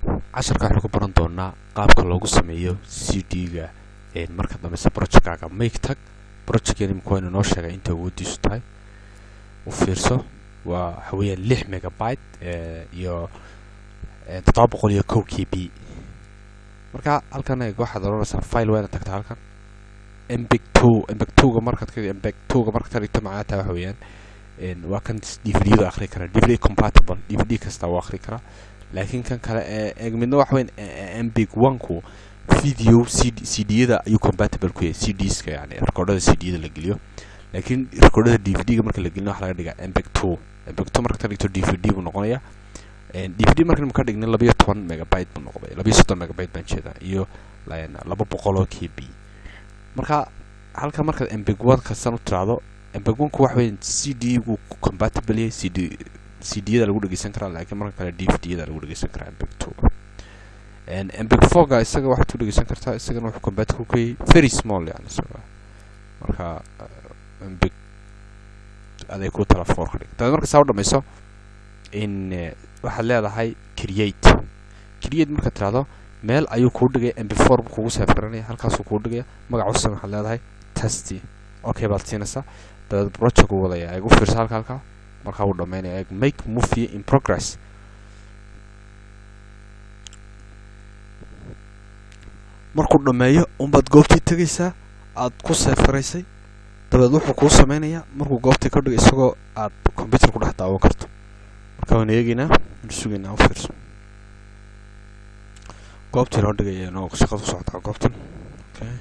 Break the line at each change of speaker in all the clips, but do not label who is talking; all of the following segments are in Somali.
casharka waxaan ku baran doonaa qaabka loogu sameeyo CD-ga marka dambe project-kaaga make tag project-keena imika waa inoo sheegay inta awoodiisu tahay u fiirso waa waxa weeyaan 6 megabyte iyo 701 KB marka halkan waxaad oranaysaa file weyn tagta halkan mbeg2 markaad ka dhigto macnaheedu waxa weeyaan waa kan DVD akhri kara DVD compatible DVD kasta waa akhri kara laakiin kan kale midna wax weyn mbeg1 ku video CD-da ayuu compatible ku yahay CDs-ka yani recordada CD-da la geliyo laakiin recordada DVD-ga marka la gelino waxa laga dhigaa mbeg2 marka ka dhigto DVD buu noqonayaa DVD markan ka dhigna 12 megabyte buu noqday 230 megabyte baan jeedaa iyo 200 KB marka halka marka mbeg1 ka san u tiraado mbeg1 ku wax weyn CD-gu compatible yahay CD-da lagu dhageysan karaa laakiin marka kale DVD-da lagu dhageysan karaa mbeg2 mbeg4 ga isaga waxa uu dhageysan kartaa isagana wuxuu compatible ku yahay very small yani marka mbeg aday ku tala for ka dhigtaa marka soo dhamayso in waxa leedahay create marka tiraado meel ayuu ku dhigay mb4 kugu save garanaya halkaas uu ku dhigay magaciisa waxa leedahay test okay baad siinaysaa dad project uu wadaya ay ugu fiirsan halka marka uu dhameeyo make movie in progress markuu dhameeyo umad goobtii tagaysaa aad ku save garaysay dabad wuxuu ku sameeynaya markuu goobtii ka dhigay isagoo aad computer ku dhex daawan karto marka waan eegaynaa suuqina u fiirso goobtii loo dhigay inuu shaqada ku socdo goobtan okay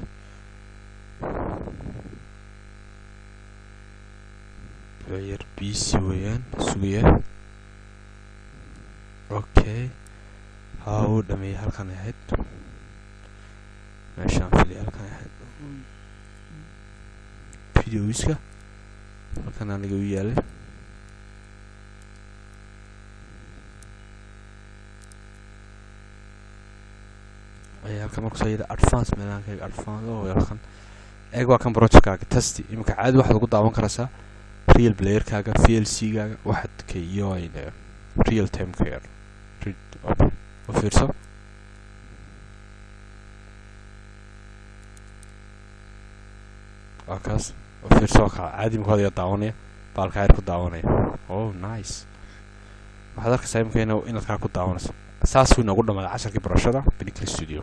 player PC weeyaan suuqaya okay how dhamay halkan ahayd meeshaan fili halkan ahayd videoiska halkan aniga u yaalay halkan markuu soo yidhi advance meelaanka advance oo halkan eeg waa kan project-kaaga test imika caadi waxaad ugu daawan karaysaa real player-kaaga VLC-gaaga waxaad ka iyo real time care oo fiirso kaas oo fiirso caadi imika wada daawanaya baalka ayr ku daawanaya oh nice waxaad arkaysaa imika inaad kaa ku daawanayso saas wuu nagu dhamaaday casharkii barashada Pinnacle Studio